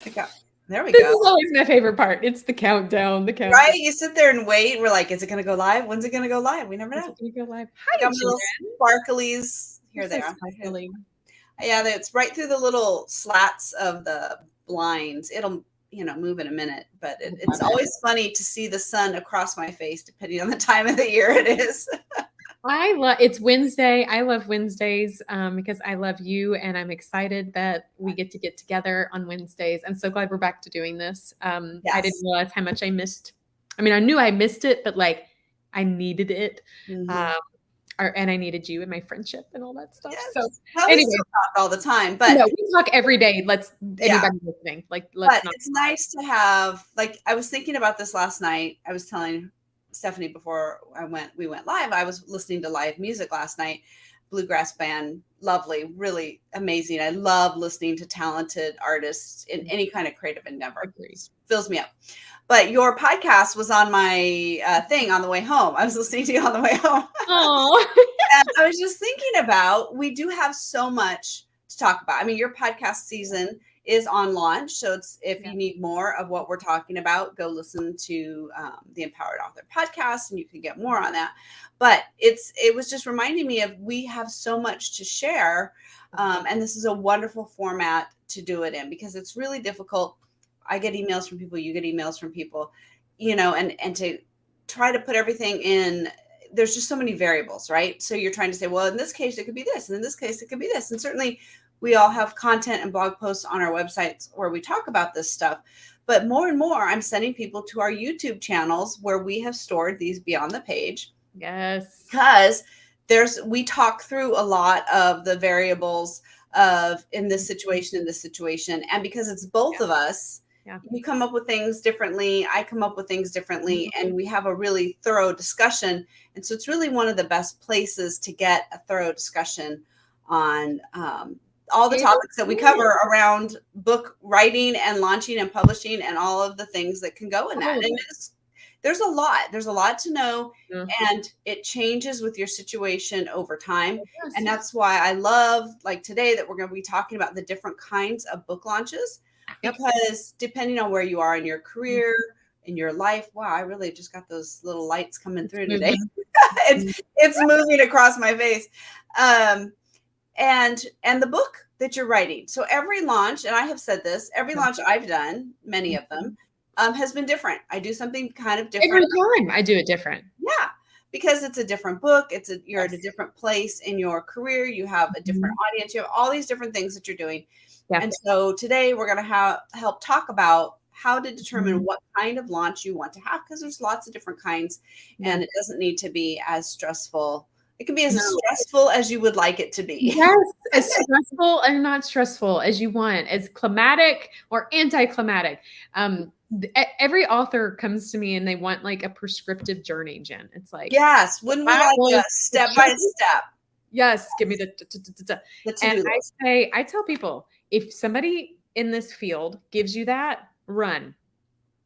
There we This go. is always my favorite part. It's the countdown. The countdown. Right? You sit there and wait. We're like, is it going to go live? When's it going to go live? We never Is know. it going to go live? I Hi, got my Jen. little sparklies. You're Here so they are. sparkly. Yeah, it's right through the little slats of the blinds. It'll, move in a minute, but it's always funny to see the sun across my face, depending on the time of the year it is. It's Wednesday. I love Wednesdays because I love you, and I'm excited that we get together on Wednesdays. I'm so glad we're back to doing this. I didn't Yes. realize how much I missed. I mean, I knew I missed it, but like I needed it. Mhm. And I needed you and my friendship and all that stuff. Yes. So Well, we anyway, still talk all the time, but no, we talk every day. yeah. Anybody listening, let's But not. it's nice to have, like, I was thinking about this last night. I was telling Stephanie before we went live, I was listening to live music last night. Bluegrass band, lovely, really amazing. I love listening to talented artists in any kind of creative endeavor. It fills me up. But your podcast was on my thing on the way home. I was listening to you on the way home. Oh, And I was just thinking about, we do have so much to talk about. I mean, your podcast season is on launch. So if you need more of what we're talking about, go listen to the Empowered Author podcast and you can get more on that. But it was just reminding me of, we have so much to share. And this is a wonderful format to do it in, because it's really difficult. I get emails from people, you get emails from people, and to try to put everything in, there's just so many variables, right? So you're trying to say, well, in this case, it could be this, and in this case, it could be this. And certainly we all have content and blog posts on our websites where we talk about this stuff. But more and more, I'm sending people to our YouTube channels where we have stored these beyond the page. yes. Because we talk through a lot of the variables of in this situation, and because it's both of us, you come up with things differently, I come up with things differently, and we have a really thorough discussion. And so it's really one of the best places to get a thorough discussion on all the topics that we cover around book writing and launching and publishing and all of the things that can go in that. And there's a lot to know, and it changes with your situation over time. And that's why I love, like today, that we're going to be talking about the different kinds of book launches, because depending on where you are in your career, in your life, wow, I really just got those little lights coming through today. It's moving across my face. And the book that you're writing. So every launch, and I have said this, every launch I've done, many of them, has been different. I do something kind of different. Every time I do it different. Yeah, because it's a different book. You're at a different place in your career. You have a different audience. You have all these different things that you're doing. Yeah. And so today we're going to help talk about how to determine what kind of launch you want to have, because there's lots of different kinds, and it doesn't need to be as stressful. It can be as stressful as you would like it to be. Yes, as stressful and not stressful as you want, as climatic or anticlimactic. Every author comes to me and they want like a prescriptive journey, Jen. It's like, yes, wouldn't we like a step by step? Yes, give me the and I tell people, if somebody in this field gives you that, run,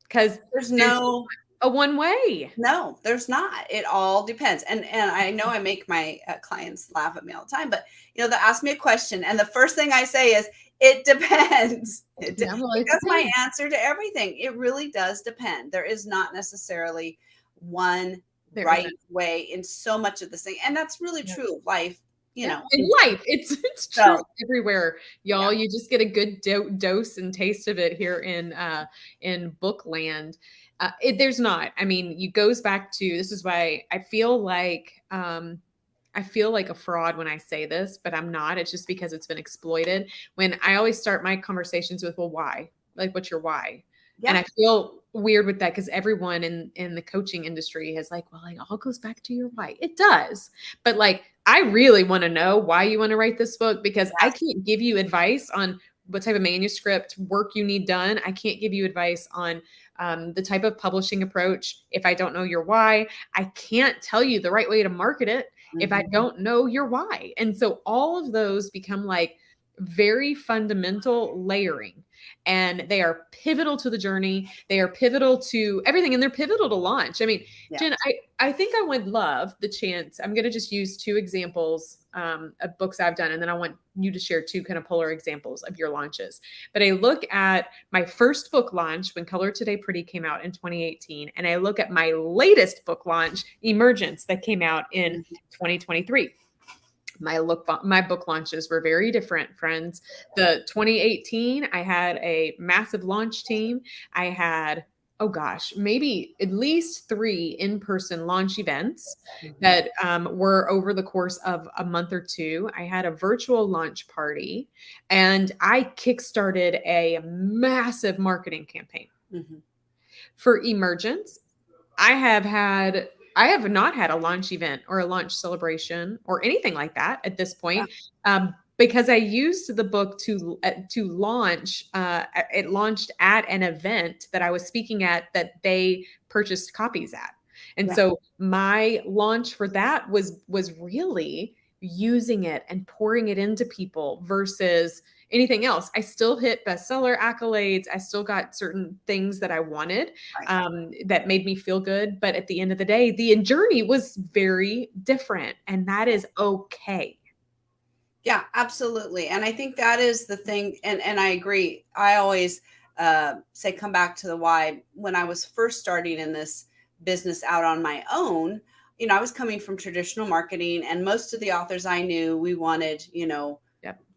because there's no a one way. No, there's not. It all depends. And I know I make my clients laugh at me all the time, but they'll ask me a question, and the first thing I say is, it depends. That's my answer to everything. It really does depend. There is not necessarily one right way in so much of this thing. And that's really true of life. In life, it's true everywhere, y'all. You just get a good dose and taste of it here in book land. There's not. I mean, it goes back to, this is why I feel like a fraud when I say this, but I'm not. It's just because it's been exploited. When I always start my conversations with, well, why? Like, what's your why? Yeah. And I feel weird with that, because everyone in the coaching industry is like, well, it all goes back to your why. It does. But like, I really want to know why you want to write this book, because I can't give you advice on what type of manuscript work you need done. I can't give you advice on the type of publishing approach if I don't know your why. I can't tell you the right way to market it if I don't know your why. And so all of those become like very fundamental layering, and they are pivotal to the journey. They are pivotal to everything, and they're pivotal to launch. I mean, Jen, I think I would love the chance. I'm going to just use two examples of books I've done, and then I want you to share 2 kind of polar examples of your launches. But I look at my first book launch when Color Today Pretty came out in 2018, and I look at my latest book launch, Emergence, that came out in 2023. My book launches were very different, friends. The 2018, I had a massive launch team. I had, oh gosh, maybe at least 3 in-person launch events that were over the course of a month or 2. I had a virtual launch party, and I kickstarted a massive marketing campaign. For Emergence, I have not had a launch event or a launch celebration or anything like that at this point, because I used the book to launch. It launched at an event that I was speaking at that they purchased copies at, and so my launch for that was really using it and pouring it into people versus anything else. I still hit bestseller accolades. I still got certain things that I wanted, that made me feel good. But at the end of the day, the journey was very different, and that is okay. Yeah, absolutely. And I think that is the thing. And I agree. I always say, come back to the why. When I was first starting in this business out on my own, I was coming from traditional marketing, and most of the authors I knew, we wanted,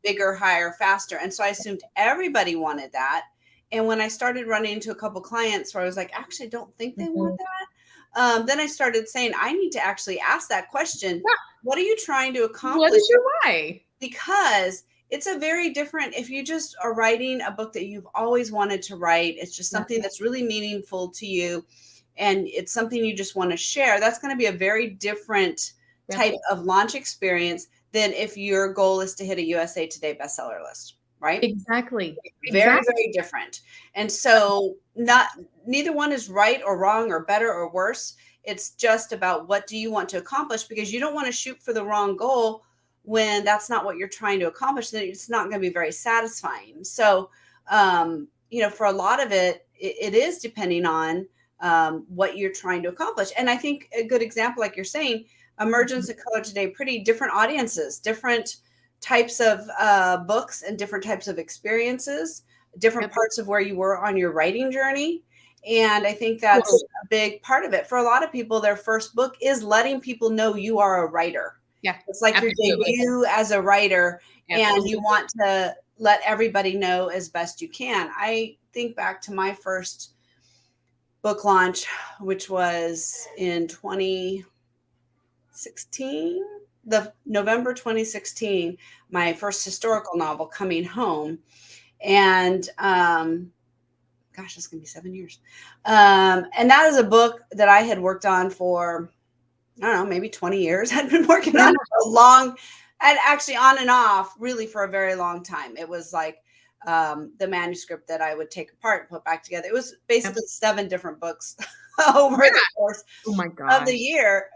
bigger, higher, faster. And so I assumed everybody wanted that. And when I started running into a couple clients where I was like, actually, I don't think they want that. Then I started saying, I need to actually ask that question. What are you trying to accomplish? What is your why? Because it's a very different, if you just are writing a book that you've always wanted to write, it's just something that's really meaningful to you, and it's something you just want to share, that's going to be a very different type of launch experience than if your goal is to hit a USA Today bestseller list, right? Exactly. Very, very different. And so neither one is right or wrong or better or worse. It's just about what do you want to accomplish, because you don't want to shoot for the wrong goal when that's not what you're trying to accomplish. Then it's not going to be very satisfying. So, for a lot of it is depending on what you're trying to accomplish. And I think a good example, like you're saying, Emergence and Color Today Pretty, different audiences, different types of books and different types of experiences, different parts of where you were on your writing journey. And I think that's a big part of it. For a lot of people, their first book is letting people know you are a writer. Yeah. It's like your debut as a writer, and you want to let everybody know as best you can. I think back to my first book launch, which was in 2016, the November 2016, my first historical novel, Coming Home. And gosh, it's going to be 7 years. And that is a book that I had worked on for, I don't know, maybe 20 years. I'd been working on it for a long, and actually on and off, really for a very long time. It was like the manuscript that I would take apart and put back together. It was basically 7 different books over the course of the year,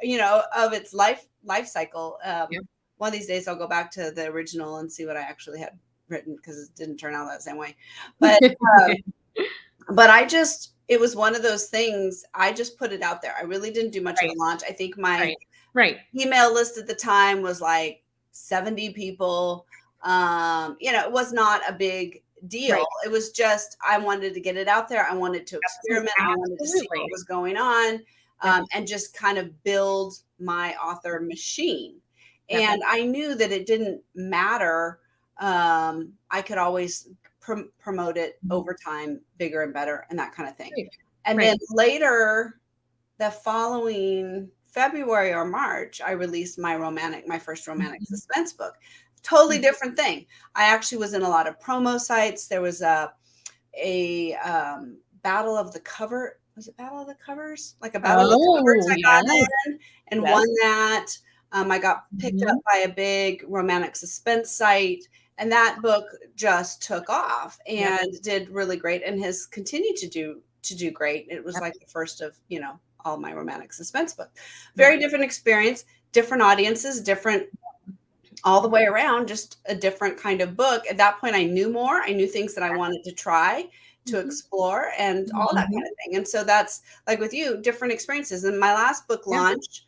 of its life cycle. One of these days I'll go back to the original and see what I actually had written, because it didn't turn out that same way. But but it was one of those things. I just put it out there. I really didn't do much of a launch. I think my email list at the time was like 70 people. It was not a big deal. It was just, I wanted to get it out there. I wanted to experiment. I wanted to see what was going on, and just kind of build my author machine. And I knew that it didn't matter. I could always promote it over time, bigger and better, and that kind of thing. And then later, the following February or March, I released my first romantic suspense book. Totally different thing. I actually was in a lot of promo sites. There was a battle of the cover. Was it Battle of the Covers? Like a battle of the covers I got in and won that. I got picked up by a big romantic suspense site, and that book just took off and did really great, and has continued to do great. It was like the first of, all my romantic suspense book. Very different experience, different audiences, different all the way around, just a different kind of book. At that point, I knew more. I knew things that I wanted to try, to explore, and all that kind of thing. And so that's like with you, different experiences. And my last book launch,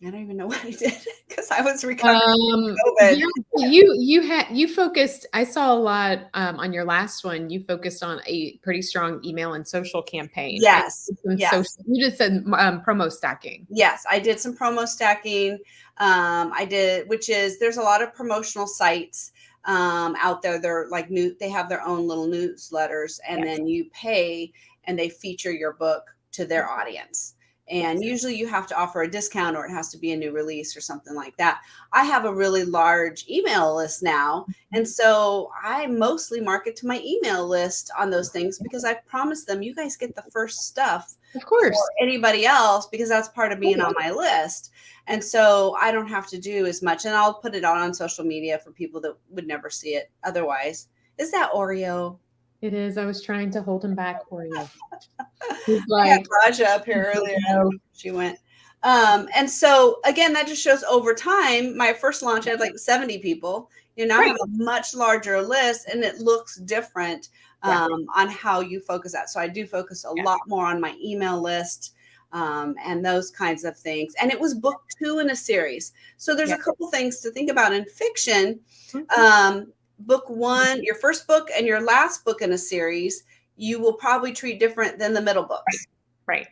I don't even know what I did because I was recovering from Yeah, COVID. you focused. I saw a lot on your last one. You focused on a pretty strong email and social campaign. Yes. You just said promo stacking. Yes, I did some promo stacking. I did, which is there's a lot of promotional sites out there. They're like they have their own little newsletters, and then you pay and they feature your book to their audience. And usually you have to offer a discount or it has to be a new release or something like that. I have a really large email list now. And so I mostly market to my email list on those things because I promise them, you guys get the first stuff. Of course. Or anybody else, because that's part of being on my list. And so I don't have to do as much. And I'll put it out on social media for people that would never see it otherwise. Is that Oreo? It is. I was trying to hold him back, Oreo. He's like, I had Raja up here earlier. She went. And so again, that just shows over time, my first launch I had like 70 people. Now I have a much larger list and it looks different on how you focus that. So I do focus a lot more on my email list and those kinds of things. And it was book 2 in a series. So there's a couple things to think about in fiction. Book 1, your first book and your last book in a series, you will probably treat different than the middle books. Right.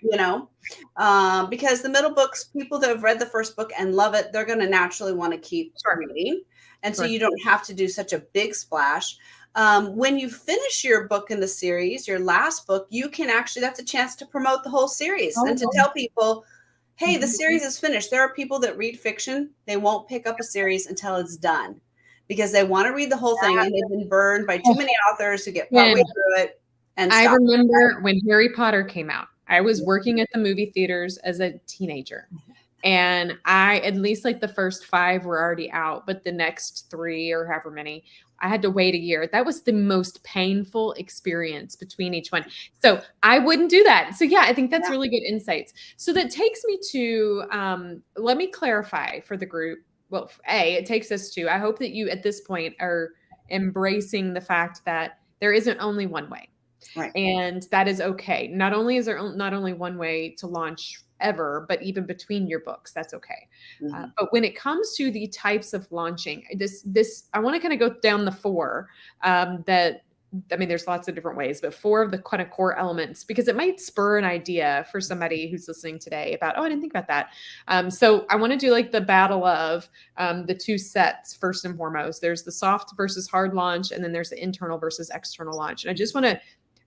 Because the middle books, people that have read the first book and love it, they're going to naturally want to keep reading. And so you don't have to do such a big splash. When you finish your book in the series, your last book, you can actually, that's a chance to promote the whole series and to tell people, hey, the series is finished. There are people that read fiction. They won't pick up a series until it's done because they want to read the whole thing and they've been burned by too many authors who get partway through it. And I remember when Harry Potter came out, I was working at the movie theaters as a teenager. And at least like the first 5 were already out, but the next 3 or however many, I had to wait a year. That was the most painful experience between each one. So I wouldn't do that. So yeah, I think that's really good insights. So that takes me to, let me clarify for the group. Well, it takes us to, I hope that you at this point are embracing the fact that there isn't only one way. Right. And that is okay. Not only is there not only one way to launch ever, but even between your books, that's okay. But when it comes to the types of launching, I want to kind of go down the 4 there's lots of different ways, but 4 of the kind of core elements, because it might spur an idea for somebody who's listening today about, I didn't think about that. So I want to do like the battle of the 2 sets first and foremost. There's the soft versus hard launch, and then there's the internal versus external launch. And I just want to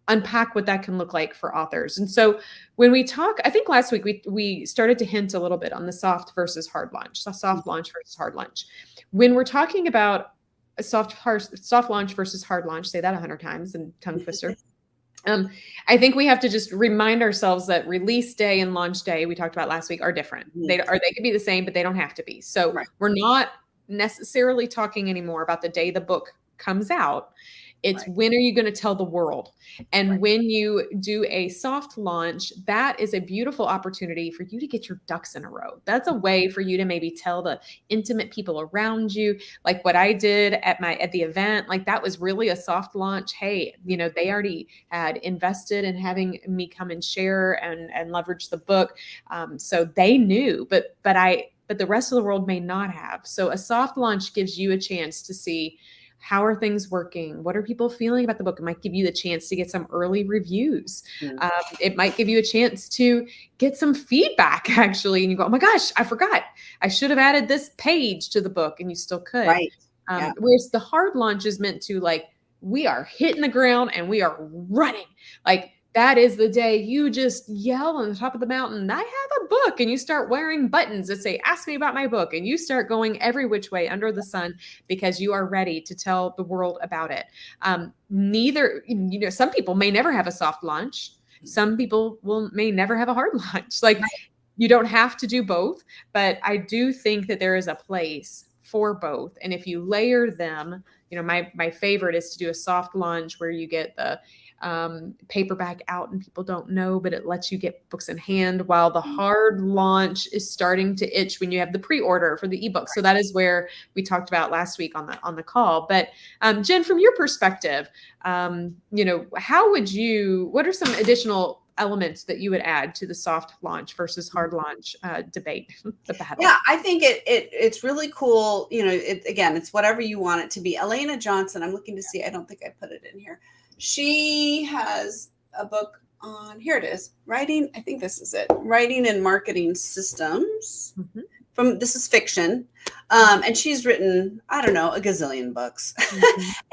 unpack what that can look like for authors. And so when we talk, I think last week we started to hint a little bit on the soft versus hard launch, so soft launch versus hard launch. When we're talking about a soft launch versus hard launch, say that 100 times and tongue twister. I think we have to just remind ourselves that release day and launch day we talked about last week are different. They could be the same, but they don't have to be. So we're not necessarily talking anymore about the day the book comes out. It's when are you going to tell the world? And when you do a soft launch, that is a beautiful opportunity for you to get your ducks in a row. That's a way for you to maybe tell the intimate people around you, like what I did at the event, like that was really a soft launch. Hey, they already had invested in having me come and share and leverage the book. So they knew, but the rest of the world may not have. So a soft launch gives you a chance to see, how are things working? What are people feeling about the book? It might give you the chance to get some early reviews. It might give you a chance to get some feedback, actually. And you go, oh my gosh, I forgot. I should have added this page to the book, and you still could. Right. Whereas the hard launch is meant to, like, we are hitting the ground and we are running. Like, that is the day you just yell on the top of the mountain, I have a book, and you start wearing buttons that say, ask me about my book. And you start going every which way under the sun because you are ready to tell the world about it. Some people may never have a soft launch. Some people may never have a hard launch. Like, you don't have to do both, but I do think that there is a place for both. And if you layer them, my favorite is to do a soft launch where you get the paperback out and people don't know, but it lets you get books in hand, while the hard launch is starting to itch when you have the pre-order for the ebook. So that is where we talked about last week on the call. But Jen, from your perspective, what are some additional elements that you would add to the soft launch versus hard launch debate, the battle? Yeah, I think it's really cool. Again, it's whatever you want it to be. Elena Johnson, I'm looking to see. I don't think I put it in here. She has a book on, here it is, writing. I think this is it. Writing and Marketing Systems. This is fiction. And she's written, I don't know, a gazillion books.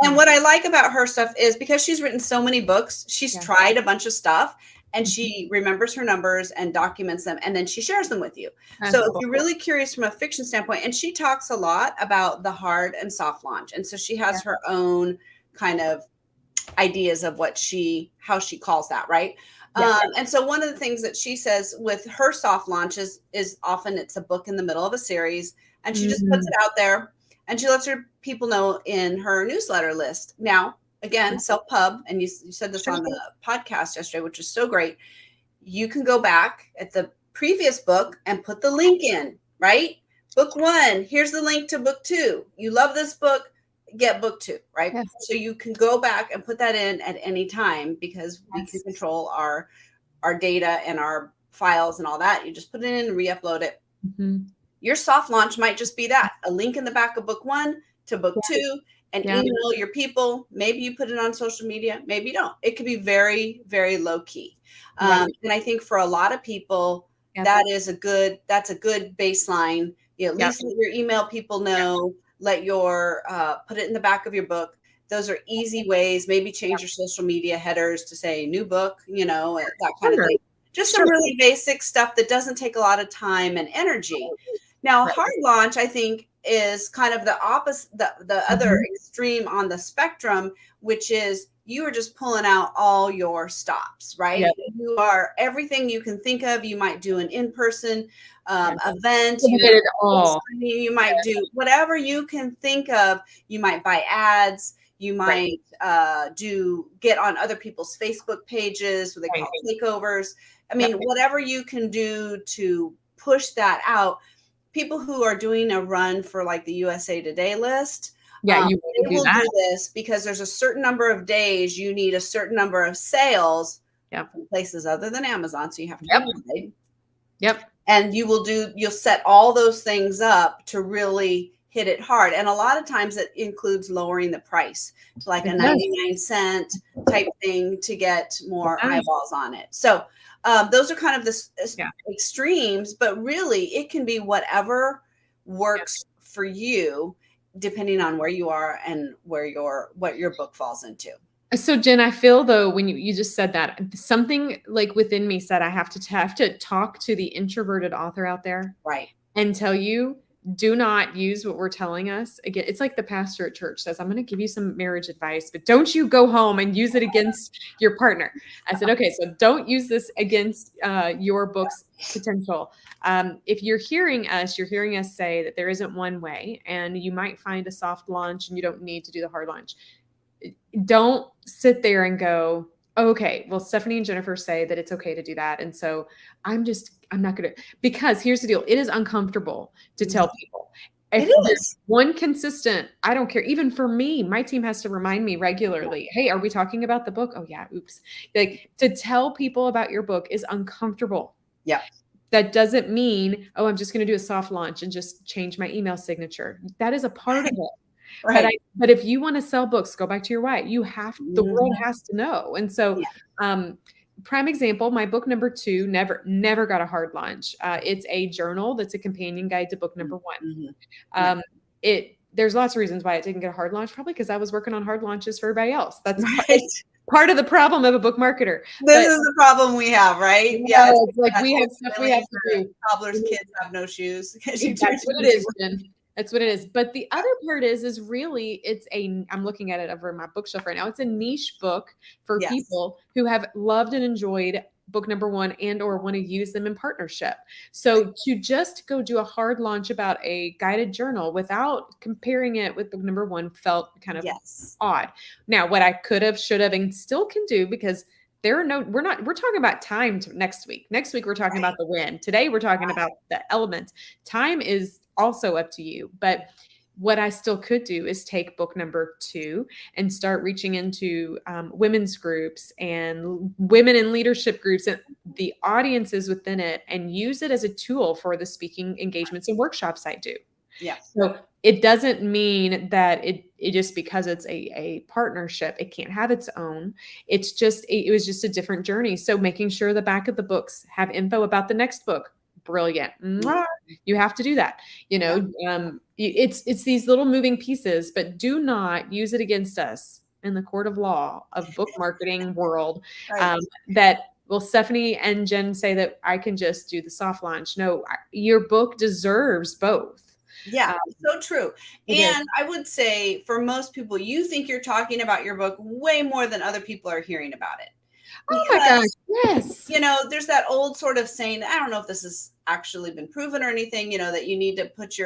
And what I like about her stuff is because she's written so many books, she's tried a bunch of stuff. And she remembers her numbers and documents them, and then she shares them with you. So if you're really curious from a fiction standpoint, and she talks a lot about the hard and soft launch. And so she has her own kind of ideas of how she calls that, right? And so one of the things that she says with her soft launches is often it's a book in the middle of a series, and she just puts it out there, and she lets her people know in her newsletter list. Now, again, self-pub, and you said this on the podcast yesterday, which is so great. You can go back at the previous book and put the link in, right? Book 1, here's the link to book 2. You love this book, get book 2, right? Yes. So you can go back and put that in at any time because we can control our data and our files and all that. You just put it in and re-upload it. Your soft launch might just be that, a link in the back of book 1 to book 2. And email your people. Maybe you put it on social media. Maybe you don't. It could be very, very low key. And I think for a lot of people, that's a good baseline. At least let your email people know. Let your put it in the back of your book. Those are easy ways. Maybe change your social media headers to say new book. That kind of thing. Just some really basic stuff that doesn't take a lot of time and energy. Now, hard launch, I think, is kind of the opposite, the other extreme on the spectrum, which is you are just pulling out all your stops, right? You are everything you can think of. You might do an in-person event. You might do whatever you can think of. You might buy ads. You might get on other people's Facebook pages, what they call takeovers. I mean, whatever you can do to push that out. People who are doing a run for like the USA Today list, they will do this because there's a certain number of days you need a certain number of sales from places other than Amazon. So you have to and you'll set all those things up to really hit it hard. And a lot of times it includes lowering the price to like a 99-cent type thing to get more eyeballs on it. So those are kind of the extremes, but really it can be whatever works for you, depending on where you are and what your book falls into. So Jen, I feel though, when you just said that, something like within me said, I have to talk to the introverted author out there. Right. And tell you, do not use what we're telling us. Again, it's like the pastor at church says, I'm going to give you some marriage advice, but don't you go home and use it against your partner. I said, okay, so don't use this against your book's potential. If you're hearing us say that there isn't one way and you might find a soft launch and you don't need to do the hard launch. Don't sit there and go, okay, well, Stephanie and Jennifer say that it's okay to do that. And so I'm not going to, because here's the deal. It is uncomfortable to tell people. If there's one consistent, I don't care. Even for me, my team has to remind me regularly, hey, are we talking about the book? Oh yeah. Oops. Like to tell people about your book is uncomfortable. Yeah. That doesn't mean, oh, I'm just going to do a soft launch and just change my email signature. That is a part of it. Right. But if you want to sell books, go back to your why. The world has to know. And so, prime example, my book number 2 never got a hard launch. It's a journal that's a companion guide to book number 1. There's lots of reasons why it didn't get a hard launch. Probably because I was working on hard launches for everybody else. That's part of the problem of a book marketer. This is the problem we have, right? Yeah, it's like we have stuff we have to do. Cobbler's kids have no shoes. That's what it is, Jen. That's what it is. But the other part is really, I'm looking at it over my bookshelf right now. It's a niche book for people who have loved and enjoyed book number 1 and or want to use them in partnership. So to just go do a hard launch about a guided journal without comparing it with book number 1 felt kind of odd. Now, what I could have, should have, and still can do, because we're talking about time next week. Next week, we're talking about the win. Today, we're talking about the elements. Time is also up to you, but what I still could do is take book number 2 and start reaching into women's groups and women in leadership groups and the audiences within it, and use it as a tool for the speaking engagements and workshops I do. Yeah. So it doesn't mean that it just because it's a partnership, it can't have its own. It's just, it was just a different journey. So making sure the back of the books have info about the next book. Brilliant. Mwah. You have to do that. You know, it's these little moving pieces, but do not use it against us in the court of law of book marketing world. Right. That, well, Stephanie and Jen say that I can just do the soft launch. No, your book deserves both. Yeah, so true. And I would say for most people, you think you're talking about your book way more than other people are hearing about it. Oh my gosh, yes. You know, there's that old sort of saying, I don't know if this has actually been proven or anything, you know, that you need to put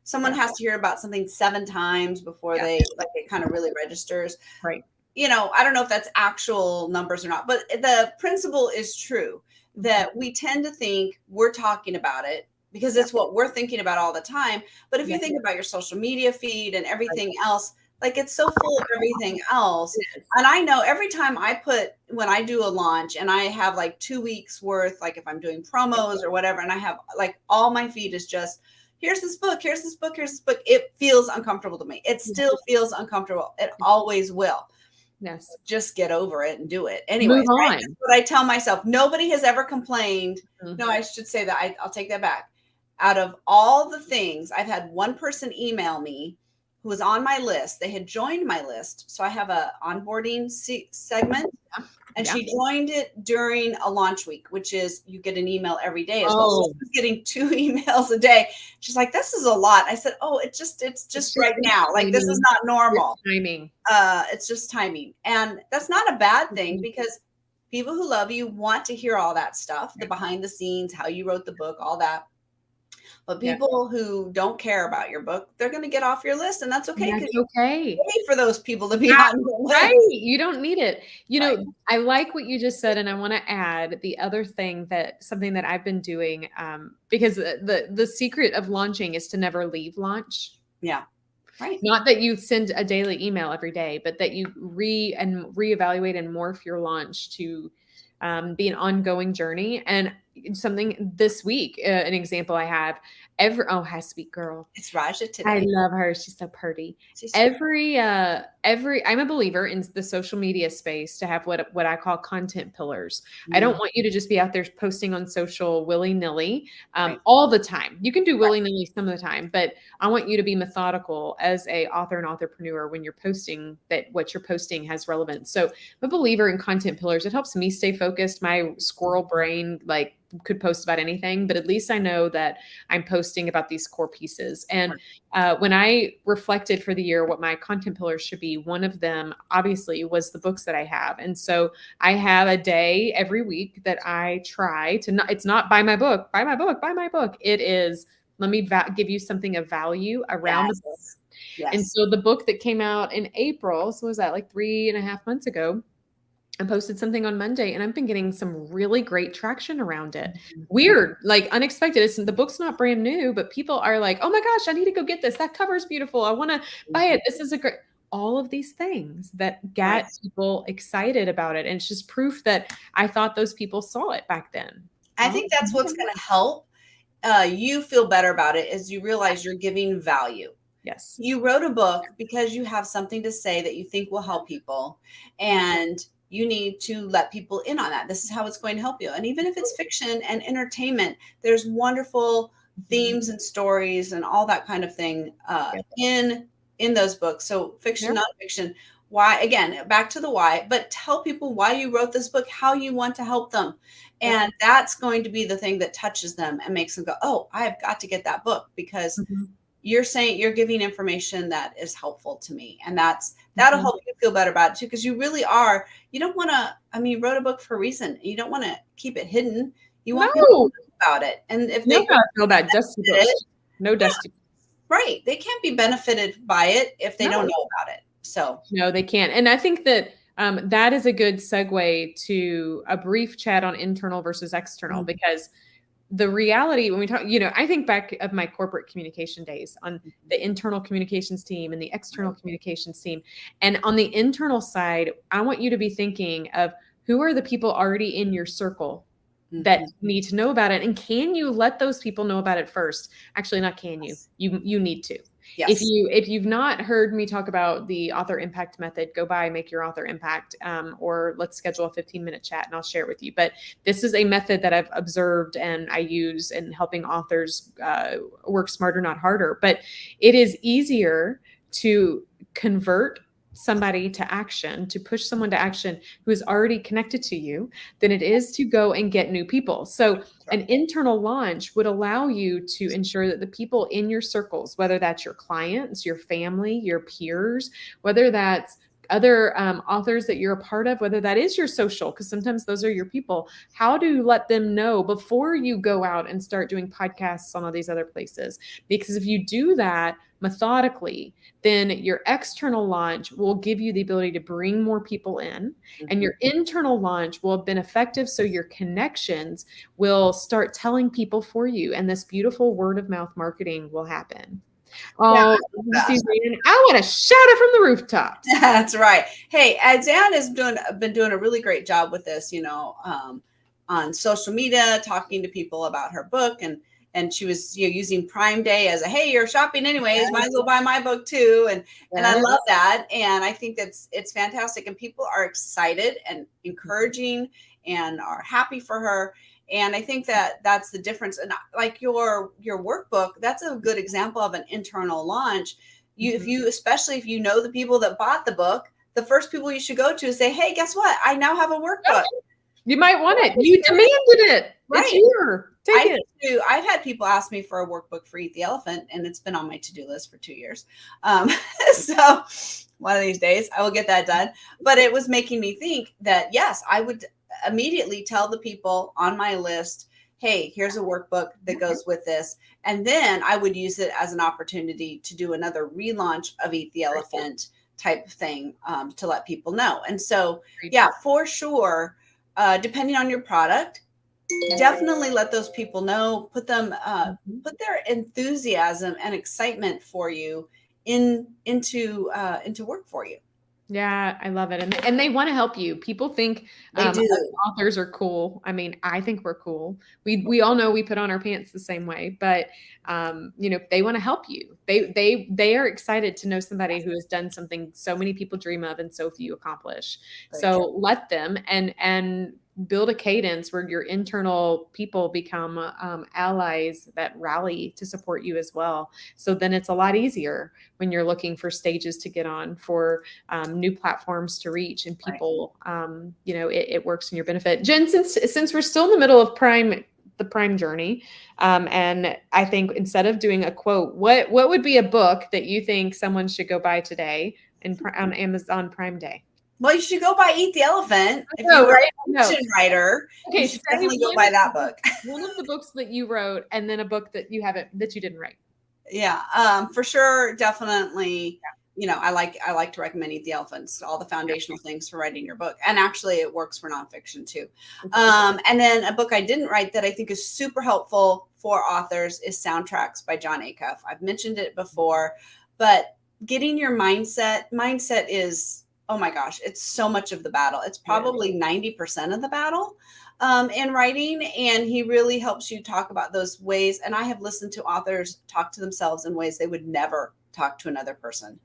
someone has to hear about something 7 times before it kind of really registers. Right. You know, I don't know if that's actual numbers or not, but the principle is true that we tend to think we're talking about it because it's what we're thinking about all the time. But if you think about your social media feed and everything else, like it's so full of everything else. And I know every time when I do a launch and I have like 2 weeks worth, like if I'm doing promos or whatever, and I have like all my feed is just, here's this book, here's this book, here's this book. It feels uncomfortable to me. It still feels uncomfortable. It always will. Yes. Just get over it and do it. Anyway, right? That's what I tell myself. Nobody has ever complained. No, I should say that. I'll take that back. Out of all the things, I've had one person email me who was on my list. They had joined my list. So I have a onboarding segment, and she joined it during a launch week, which is you get an email every day as well. So she was getting 2 emails a day. She's like, this is a lot. I said, oh, it's just right now. Like this is not normal. It's timing. It's just timing. And that's not a bad thing because people who love you want to hear all that stuff, the behind the scenes, how you wrote the book, all that. But people who don't care about your book, they're going to get off your list, and that's okay. That's okay. Pay for those people to be on your list. Right. You don't need it. You know, I like what you just said, and I want to add the other thing something that I've been doing, because the secret of launching is to never leave launch. Yeah. Right. Not that you send a daily email every day, but that you reevaluate and morph your launch to be an ongoing journey. And something this week, an example I have, hi, sweet girl. It's Raja today. I love her. She's so pretty. I'm a believer in the social media space to have what I call content pillars. I don't want you to just be out there posting on social willy-nilly all the time. You can do willy-nilly some of the time, but I want you to be methodical as a author and entrepreneur when you're posting, that what you're posting has relevance. So I'm a believer in content pillars. It helps me stay focused. My squirrel brain could post about anything, but at least I know that I'm posting about these core pieces. And when I reflected for the year what my content pillars should be, one of them obviously was the books that I have. And so I have a day every week that I try to it's not buy my book. It is, let me give you something of value around the book. Yes. And so the book that came out in April, so was that like 3.5 months ago, I posted something on Monday and I've been getting some really great traction around it. Weird, like unexpected. The book's not brand new, but people are like, oh my gosh, I need to go get this. That cover's beautiful. I want to buy it. This is all of these things that get people excited about it. And it's just proof that I thought those people saw it back then. I think that's what's going to help you feel better about it is you realize you're giving value. Yes. You wrote a book because you have something to say that you think will help people. And you need to let people in on that. This is how it's going to help you. And even if it's fiction and entertainment, there's wonderful themes and stories and all that kind of thing in those books. So fiction, nonfiction. Why, again, back to the why, but tell people why you wrote this book, how you want to help them. And that's going to be the thing that touches them and makes them go, oh, I've got to get that book because you're saying you're giving information that is helpful to me. And that'll help you feel better about it too. Cause you really are, you don't want to, you wrote a book for a reason. You don't want to keep it hidden. You want people to know about it. And if they know about dusty books, no dusty. Right. They can't be benefited by it if they don't know about it. So no, they can't. And I think that that is a good segue to a brief chat on internal versus external, because the reality when we talk, I think back of my corporate communication days on the internal communications team and the external communications team. And on the internal side, I want you to be thinking of who are the people already in your circle that need to know about it. And can you let those people know about it first? Actually, not can you, you need to. Yes. If you've not heard me talk about the author impact method, go by Make Your Author Impact, or let's schedule a 15-minute chat and I'll share it with you. But this is a method that I've observed and I use in helping authors work smarter, not harder. But it is easier to convert somebody to action, to push someone to action who is already connected to you, than it is to go and get new people. So an internal launch would allow you to ensure that the people in your circles, whether that's your clients, your family, your peers, whether that's other authors that you're a part of, whether that is your social, because sometimes those are your people, how do you let them know before you go out and start doing podcasts on all these other places? Because if you do that methodically, then your external launch will give you the ability to bring more people in, and your internal launch will have been effective. So your connections will start telling people for you, and this beautiful word of mouth marketing will happen. Oh, Suzanne, I want to shout it from the rooftops. That's right. Hey, Zan has been doing a really great job with this, on social media, talking to people about her book, and she was using Prime Day as a, hey, you're shopping anyways, might as well buy my book too. And I love that. And I think it's fantastic. And people are excited and encouraging and are happy for her. And I think that's the difference. And like your workbook, that's a good example of an internal launch. Especially if you know the people that bought the book, the first people you should go to is say, hey, guess what? I now have a workbook. You might want it. You demanded it. Right. It's here. Take it. I've had people ask me for a workbook for Eat the Elephant, and it's been on my to-do list for 2 years. So one of these days I will get that done. But it was making me think that, yes, I would immediately tell the people on my list, hey, here's a workbook that goes with this. And then I would use it as an opportunity to do another relaunch of Eat the Elephant type of thing, to let people know. And so, yeah, for sure, depending on your product, definitely let those people know, put put their enthusiasm and excitement for you into work for you. Yeah, I love it. And they want to help you. People think authors are cool. I mean, I think we're cool. We all know we put on our pants the same way, but they want to help you. They are excited to know somebody who has done something so many people dream of and so few accomplish. So let them and build a cadence where your internal people become allies that rally to support you as well. So then it's a lot easier when you're looking for stages to get on, for new platforms to reach, and people, it works in your benefit. Jen, since we're still in the middle of the Prime journey, and I think instead of doing a quote, what would be a book that you think someone should go buy today on Amazon Prime Day? Well, you should go buy Eat the Elephant. If you're a fiction writer, you should definitely go buy that book. One of the books that you wrote, and then a book that you didn't write. Yeah, for sure, definitely. I like to recommend Eat the Elephants, all the foundational things for writing your book, and actually, it works for nonfiction too. And then a book I didn't write that I think is super helpful for authors is Soundtracks by Jon Acuff. I've mentioned it before, but getting your mindset is, oh my gosh, it's so much of the battle. It's probably 90% of the battle in writing. And he really helps you talk about those ways. And I have listened to authors talk to themselves in ways they would never talk to another person.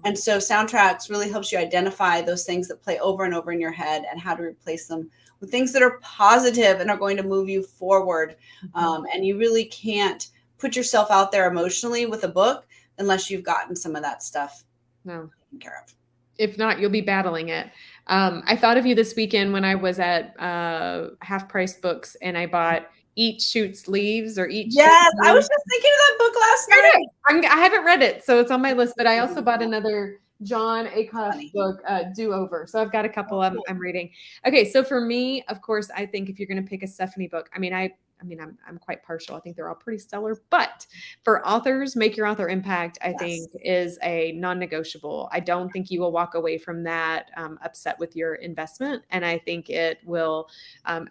And so Soundtracks really helps you identify those things that play over and over in your head and how to replace them with things that are positive and are going to move you forward. And you really can't put yourself out there emotionally with a book unless you've gotten some of that stuff taken care of. If not, you'll be battling it. I thought of you this weekend when I was at Half Price Books and I bought Eat Shoots Leaves or Eat. Yes, I was just thinking of that book last night. I haven't read it, so it's on my list. But I also bought another Jon Acuff book, Do Over. So I've got a couple I'm reading. Okay, so for me, of course, I think if you're going to pick a Stephanie book, I mean, I mean, I'm quite partial. I think they're all pretty stellar, but for authors, Make Your Author Impact, I think is a non-negotiable. I don't think you will walk away from that upset with your investment. And I think it will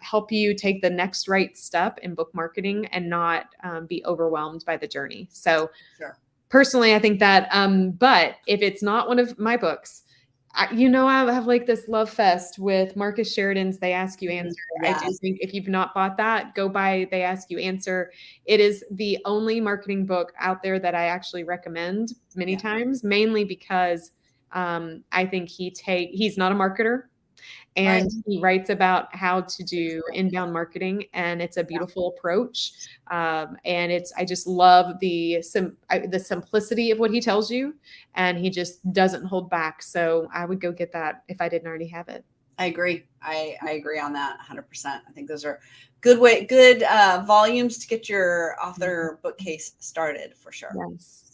help you take the next right step in book marketing and not be overwhelmed by the journey. So personally, I think that, but if it's not one of my books, I have like this love fest with Marcus Sheridan's They Ask You Answer. I do think if you've not bought that, go buy They Ask You Answer. It is the only marketing book out there that I actually recommend many times, mainly because I think he's not a marketer. And he writes about how to do inbound marketing, and it's a beautiful approach. And I just love the simplicity of what he tells you, and he just doesn't hold back. So I would go get that if I didn't already have it. I agree. I agree on that 100%. I think those are good volumes to get your author bookcase started for sure.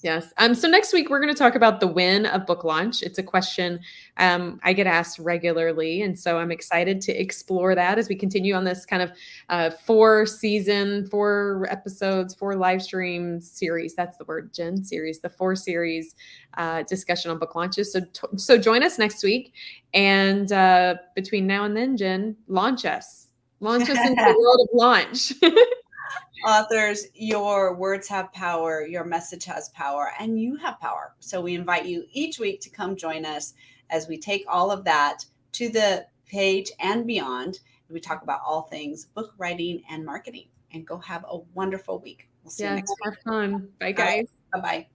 Yes. So next week we're going to talk about the win of book launch. It's a question I get asked regularly, and so I'm excited to explore that as we continue on this kind of 4 episodes, 4 live stream series. That's the word, Jen, series, the 4 series discussion on book launches. So join us next week, and between now and then, Jen, launch us into the world of launch. Authors, your words have power, your message has power, and you have power. So we invite you each week to come join us as we take all of that to the page and beyond. We talk about all things book writing and marketing. And go have a wonderful week. We'll see you next week. Have fun. Bye, guys. Bye-bye.